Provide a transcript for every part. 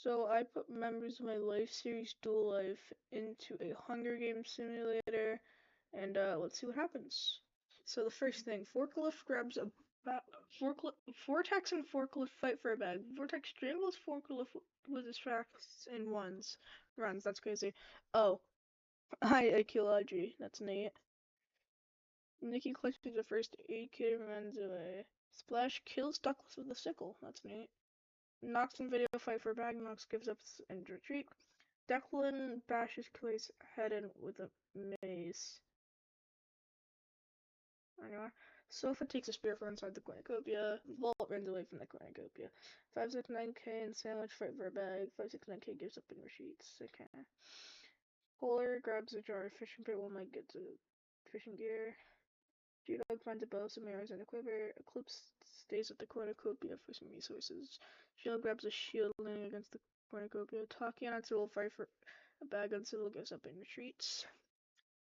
So I put members of my Life Series Dual Life into a Hunger Games simulator, and let's see what happens. So the first thing, Forklift grabs a Vortex and Forklift fight for a bag. Vortex strangles Forklift with his tracks and runs. That's crazy. Oh, hi, archaeology. That's neat. Nikki clutches the first aid kit and runs away. Splash kills Duckless with a sickle. That's neat. Nox and Video fight for a bag. Nox gives up and retreat. Declan bashes Killer's head in with a mace. Anyway, Sofa takes a spear from inside the cornucopia. Vault runs away from the cornucopia. 569K and Sandwich fight for a bag. 569K gives up and retreats. Okay. Polar grabs a jar of fishing bait while Mike gets a fishing gear. G-Dog finds a bow, some arrows, and a quiver. Eclipse stays at the cornucopia for some resources. Shield grabs a shield leaning against the cornucopia. Taki and Uncivil fight for a bag. Uncivil gives up and retreats.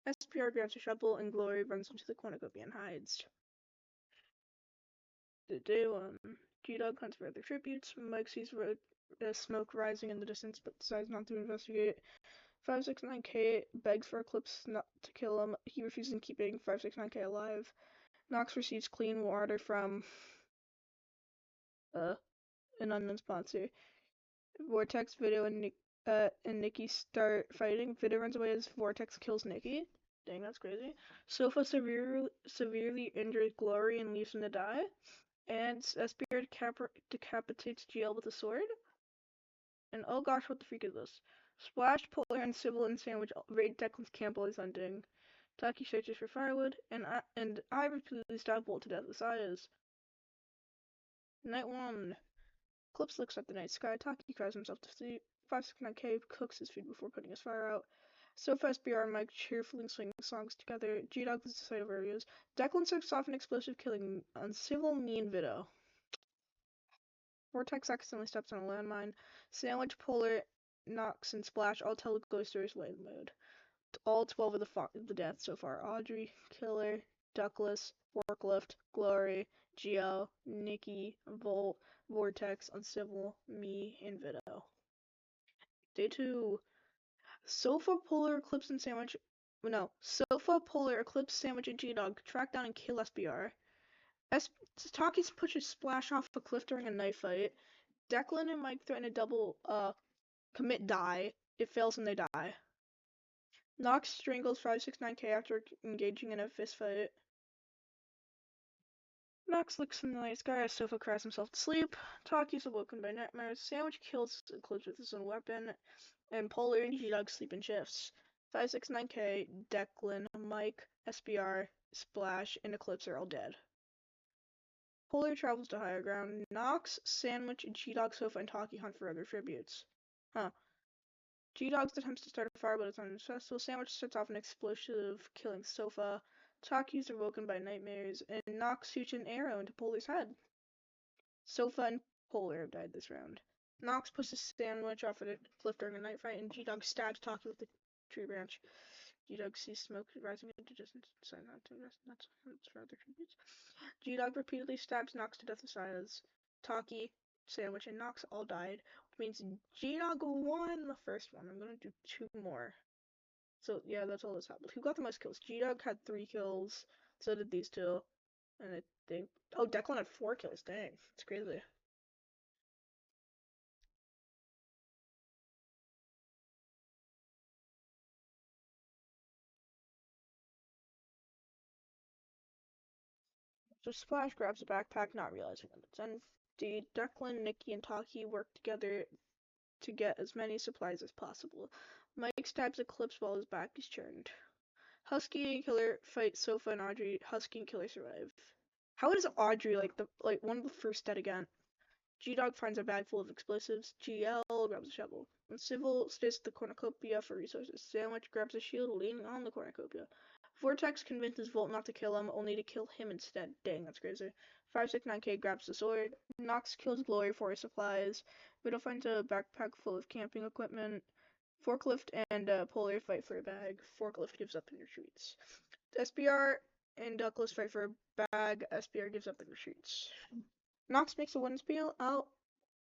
SPR grabs a shovel, and Glory runs into the cornucopia and hides. Day 1. G-Dog hunts for other tributes. Mike sees smoke rising in the distance, but decides not to investigate. 569K begs for Eclipse not to kill him. He refuses, keeping 569K alive. Nox receives clean water from an unknown sponsor. Vortex, Video, and Nikki start fighting. Video runs away as Vortex kills Nikki. Dang, that's crazy. Sofa severely injures Glory and leaves him to die. And SPR decapitates GL with a sword. And oh gosh, what the freak is this? Splash, Polar, and Sybil and Sandwich raid Declan's camp while he's hunting. Taki searches for firewood, and I repeatedly stab Bolt to death with Sayas. Night 1. Eclipse looks at the night sky. Taki cries himself to sleep. 569K cooks his food before putting his fire out. Sofa, SBR, and Mike cheerfully sing songs together. G-Dog loses sight of areas. Declan sets off an explosive, killing Uncivil, me, and Vido. Vortex accidentally steps on a landmine. Sandwich, Polar, Nox, and Splash all tell the ghost stories in mode. All 12 of the deaths so far. Audrey, Killer, Duckless, Forklift, Glory, Geo, Nikki, Volt, Vortex, Uncivil, me, and Vido. Day 2. Sofa, Polar, Eclipse, and Sandwich. No. Sofa, Polar, Eclipse, Sandwich, and G-Dog track down and kill SBR. Taki pushes Splash off a cliff during a knife fight. Declan and Mike threaten a double commit die. It fails and they die. Nox strangles 569K after engaging in a fistfight. Nox looks from the night sky as Sofa cries himself to sleep. Taki is awoken by nightmares. Sandwich kills Eclipse with his own weapon. And Polar and G-Dog sleep in shifts. 569K, Declan, Mike, SBR, Splash, and Eclipse are all dead. Polar travels to higher ground. Nox, Sandwich, G-Dog, Sofa, and Taki hunt for other tributes. G-Dog attempts to start a fire, but it's unsuccessful. Sandwich sets off an explosive, killing Sofa. Taki is awoken by nightmares, and Nox shoots an arrow into Polar's head. Sofa and Polar have died this round. Nox pushes Sandwich off a cliff during a night fight, and G-Dog stabs Taki with the tree branch. G-Dog sees smoke rising into distance and decides not to rest. That's for other tributes. G-Dog repeatedly stabs Nox to death with Silas. Taki, Sandwich, and Nox all died, which means G-Dog won the first one. I'm gonna do 2 more. So yeah, that's all that's happened. Who got the most kills? G-Dog had 3 kills. So did these 2. And I think Declan had 4 kills. Dang, it's crazy. So Splash grabs a backpack, not realizing that it's empty. Declan, Nikki, and Taki work together to get as many supplies as possible. Mike stabs Eclipse while his back is turned. Husky and Killer fight Sofa and Audrey. Husky and Killer survive. How is Audrey like one of the first dead again? G-Dog finds a bag full of explosives. GL grabs a shovel. And Civil stays at the cornucopia for resources. Sandwich grabs a shield leaning on the cornucopia. Vortex convinces Volt not to kill him, only to kill him instead. Dang, that's crazy. 569K grabs the sword. Nox kills Glory for his supplies. Widow finds a backpack full of camping equipment. Forklift and Polar fight for a bag. Forklift gives up and retreats. SBR and Duckless fight for a bag. SBR gives up and retreats. Nox makes a wooden spiel out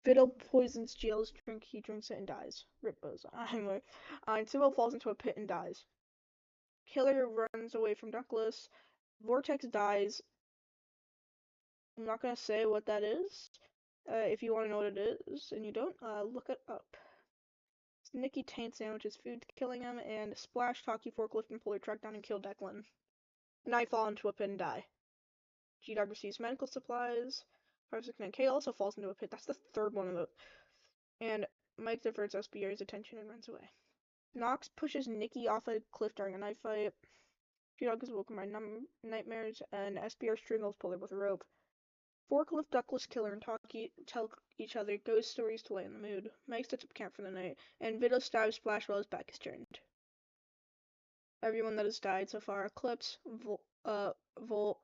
Fiddle poisons GL's drink, he drinks it and dies. Rip Boza. Anyway, and Sybil falls into a pit and dies. Killer runs away from Douglas. Vortex dies. I'm not gonna say what that is. If you want to know what it is and you don't, look it up. Nikki taint sandwiches food killing him, and Splash, Talkie, Forklift, and Puller track down and kill Declan. And I fall into a pit and die. G-Dog receives medical supplies. 569K also falls into a pit. That's the third one of those. And Mike diverts SBR's attention and runs away. Knox pushes Nikki off a cliff during a knife fight. G-Dog is woken by nightmares, and SBR strangles Puller with a rope. Forklift, Duckless, Killer, and Talkie tell each other ghost stories to lighten the mood. Mike sets up camp for the night, and Vito stabs Splash while his back is turned. Everyone that has died so far: Eclipse, Volt,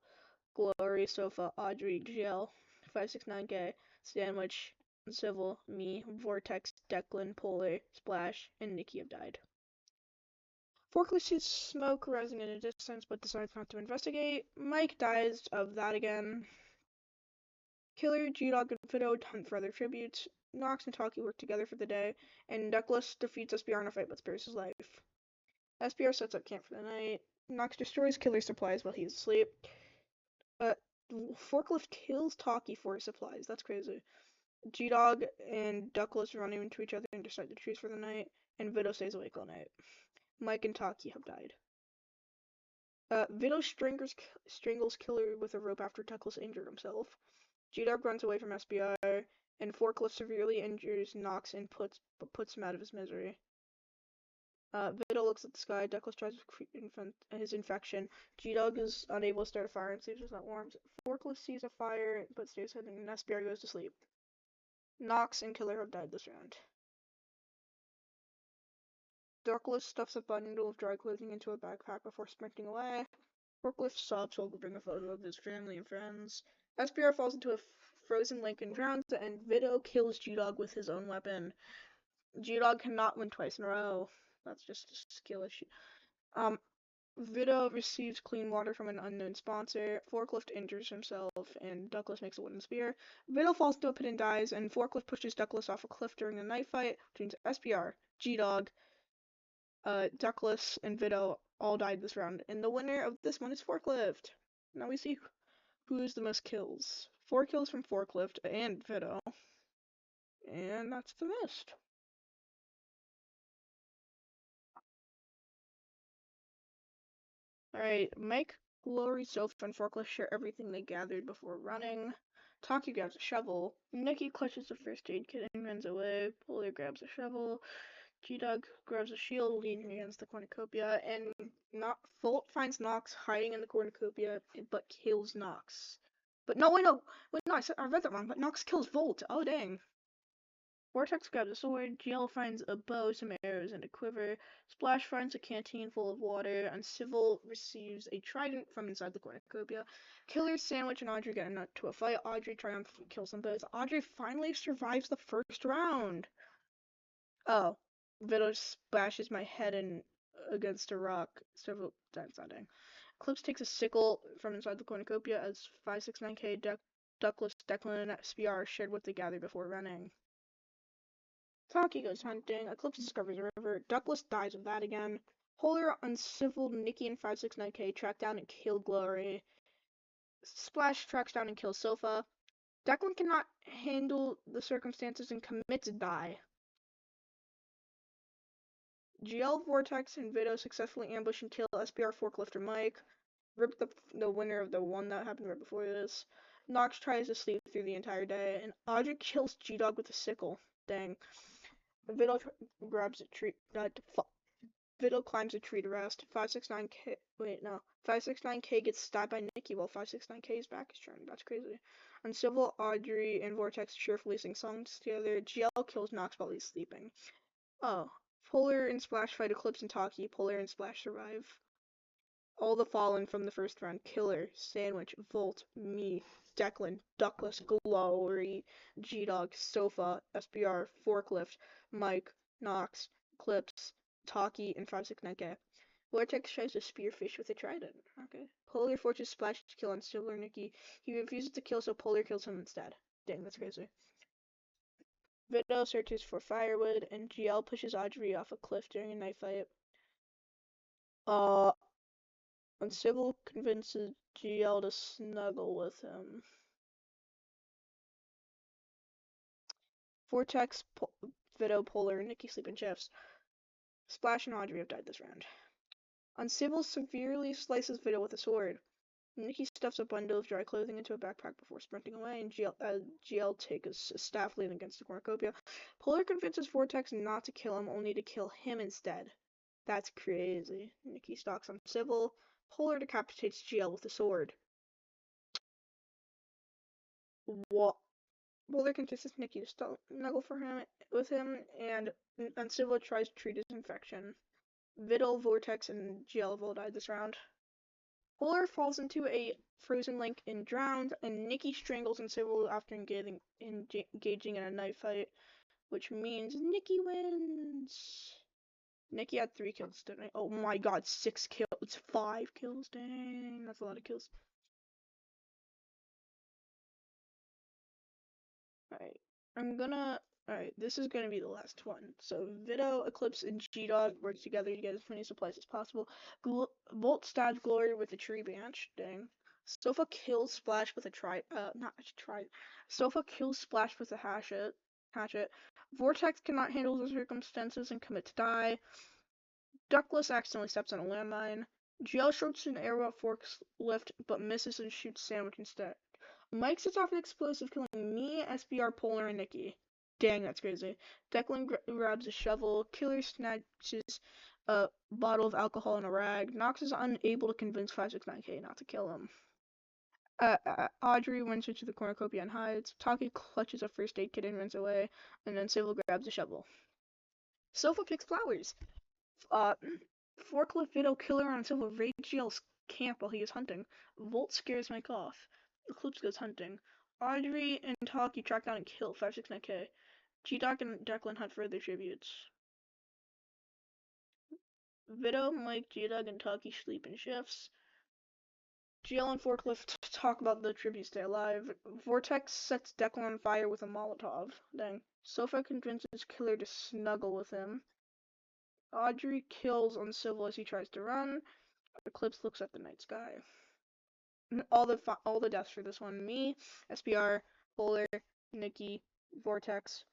Glory, Sofa, Audrey, GL, 569K, Sandwich, Civil, me, Vortex, Declan, Polar, Splash, and Nikki have died. Forklift sees smoke rising in the distance, but decides not to investigate. Mike dies of that again. Killer, G-Dog, and Vito hunt for other tributes. Knox and Talkie work together for the day, and Douglas defeats SBR in a fight but spares his life. SBR sets up camp for the night. Knox destroys Killer's supplies while he's asleep. Forklift kills Talkie for his supplies. That's crazy. G-Dog and Douglas run into each other and decide to choose for the night, and Vito stays awake all night. Mike and Talkie have died. Vito strangles Killer with a rope after Douglas injured himself. G-Dog runs away from SBR, and Forklift severely injures Knox and puts him out of his misery. Vito looks at the sky. Douglas tries to his infection. G-Dog is unable to start a fire and sees it's not warm. Forklift sees a fire but stays hidden, and SBR goes to sleep. Knox and Killer have died this round. Douglas stuffs a bundle of dry clothing into a backpack before sprinting away. Forklift sobs while holding a photo of his family and friends. SBR falls into a frozen lake and drowns, and Vito kills G-Dog with his own weapon. G-Dog cannot win twice in a row. That's just a skill issue. Vito receives clean water from an unknown sponsor. Forklift injures himself, and Douglas makes a wooden spear. Vito falls into a pit and dies, and Forklift pushes Douglas off a cliff during a knife fight between SBR, G-Dog, Douglas, and Vito all died this round. And the winner of this one is Forklift. Now we see who's the most kills. 4 kills from Forklift and Vito. And that's the list. Alright, Mike, Glory, Sofa, and Forklift share everything they gathered before running. Talkie grabs a shovel. Nikki clutches the first aid kit and runs away. Polar grabs a shovel. G-Dog grabs a shield leaning against the cornucopia, and Volt finds Nox hiding in the cornucopia, but kills Nox. But no, wait, no, I read that wrong, but Nox kills Volt. Oh, dang. Vortex grabs a sword, GL finds a bow, some arrows, and a quiver. Splash finds a canteen full of water, and Civil receives a trident from inside the cornucopia. Killer, Sandwich, and Audrey get into a fight. Audrey triumphantly kills them both. Audrey finally survives the first round. Oh, Vito splashes my head in against a rock several times that day. Eclipse takes a sickle from inside the cornucopia as 569K, Douglas, Declan, and SBR are shared what they gathered before running. Talkie goes hunting. Eclipse discovers a river. Douglas dies of that again. Polar, Uncivil, Nikki, and 569K track down and kill Glory. Splash tracks down and kills Sofa. Declan cannot handle the circumstances and commits a die. GL, Vortex, and Vito successfully ambush and kill SBR, Forklifter, Mike. Rip the winner of the one that happened right before this. Nox tries to sleep through the entire day, and Audrey kills G-Dog with a sickle. Dang. Vito grabs a tree. Vito climbs a tree to rest. 569K. Wait, no. 569K gets stabbed by Nikki while 569K's back is turned. That's crazy. Uncivil, Audrey, and Vortex cheerfully sing songs together. GL kills Nox while he's sleeping. Oh. Polar and Splash fight Eclipse and Talkie. Polar and Splash survive. All the fallen from the first round: Killer, Sandwich, Volt, me, Declan, Douglas, Glory, G-Dog, Sofa, SBR, Forklift, Mike, Nox, Eclipse, Talkie, and 569K. Vortex tries to spearfish with a trident. Okay. Polar forces Splash to kill Uncivil or Nikki. He refuses to kill, so Polar kills him instead. Dang, that's crazy. Vito searches for firewood, and GL pushes Audrey off a cliff during a knife fight. Uncivil convinces GL to snuggle with him. Vortex, Vito, Polar, and Nikki sleep in shifts. Splash and Audrey have died this round. Uncivil severely slices Vito with a sword. Nikki stuffs a bundle of dry clothing into a backpack before sprinting away, and GL takes a staff lean against the cornucopia. Polar convinces Vortex not to kill him, only to kill him instead. That's crazy. Nikki stalks Uncivil. Polar decapitates GL with a sword. What? Polar convinces Nikki to snuggle with him, and Uncivil tries to treat his infection. Vidal, Vortex, and GL have all died this round. Polar falls into a frozen lake and drowns, and Nikki strangles Uncivil after engaging in a knife fight, which means Nikki wins. Nikki had 3 kills tonight. Oh my god, 6 kills. 5 kills. Dang, that's a lot of kills. Alright, this is gonna be the last one. So, Vito, Eclipse, and G-Dog work together to get as many supplies as possible. Volt stabs Glory with a tree branch. Dang. Sofa kills Splash with a Sofa kills Splash with a hatchet. Vortex cannot handle the circumstances and commits die. Duckless accidentally steps on a landmine. GL shoots an arrow at Forklift, but misses and shoots Sandwich instead. Mike sets off an explosive, killing me, SBR, Polar, and Nikki. Dang, that's crazy. Declan grabs a shovel. Killer snatches a bottle of alcohol and a rag. Knox is unable to convince 569K not to kill him. Audrey runs into the cornucopia and hides. Taki clutches a first aid kit and runs away. And then Civil grabs a shovel. Sofa picks flowers. Forklift Vito Killer on Civil raid GL's camp while he is hunting. Volt scares Mike off. Eclipse goes hunting. Audrey and Taki track down and kill 569K. G-Dog and Declan hunt for other tributes. Vito, Mike, G-Dog, and Taki sleep in shifts. GL and Forklift talk about the tributes stay alive. Vortex sets Declan on fire with a Molotov. Dang. Sofa convinces Killer to snuggle with him. Audrey kills Uncivil as he tries to run. Eclipse looks at the night sky. All the deaths for this one: me, SPR, Polar, Nikki, Vortex,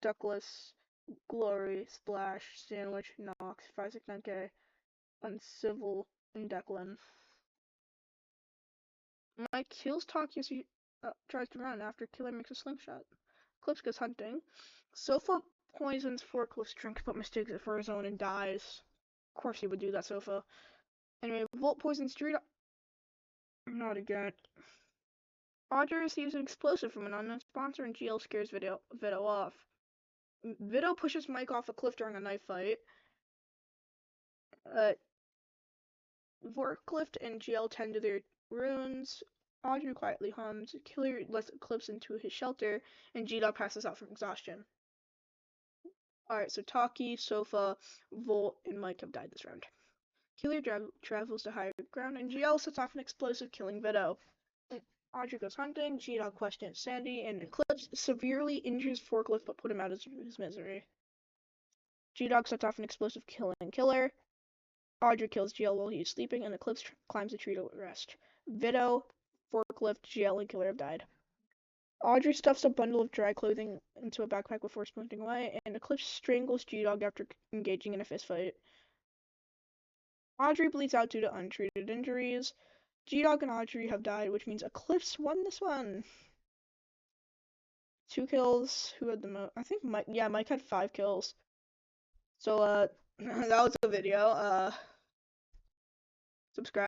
Duckless, Glory, Splash, Sandwich, Knox, 569K, Uncivil, and Declan. Mike kills Taki as he tries to run after Killer makes a slingshot. Eclipse goes hunting. Sofa poisons Forklift's drink but mistakes it for his own and dies. Of course he would do that, Sofa. Anyway, Volt poisons Street. Not again. Audrey receives an explosive from an unknown sponsor, and GL scares Vito off. Vito pushes Mike off a cliff during a knife fight. Forklift and GL tend to their runes. Audrey quietly hums. Killer lets Eclipse into his shelter, and G-Dog passes out from exhaustion. Alright, so Taki, Sofa, Volt, and Mike have died this round. Killer travels to higher ground, and GL sets off an explosive, killing Vito. Audrey goes hunting. G-Dog questions Sandy, and Eclipse severely injures Forklift but put him out of his misery. G-Dog sets off an explosive, killing Killer. Audrey kills GL while he is sleeping, and Eclipse climbs a tree to rest. Vito, Forklift, GL, and Killer have died. Audrey stuffs a bundle of dry clothing into a backpack before sprinting away, and Eclipse strangles G-Dog after engaging in a fistfight. Audrey bleeds out due to untreated injuries. G-Dog and Audrey have died, which means Eclipse won this one. 2 kills. Who had the most? I think Mike. Yeah, Mike had 5 kills. So, that was the video. Subscribe.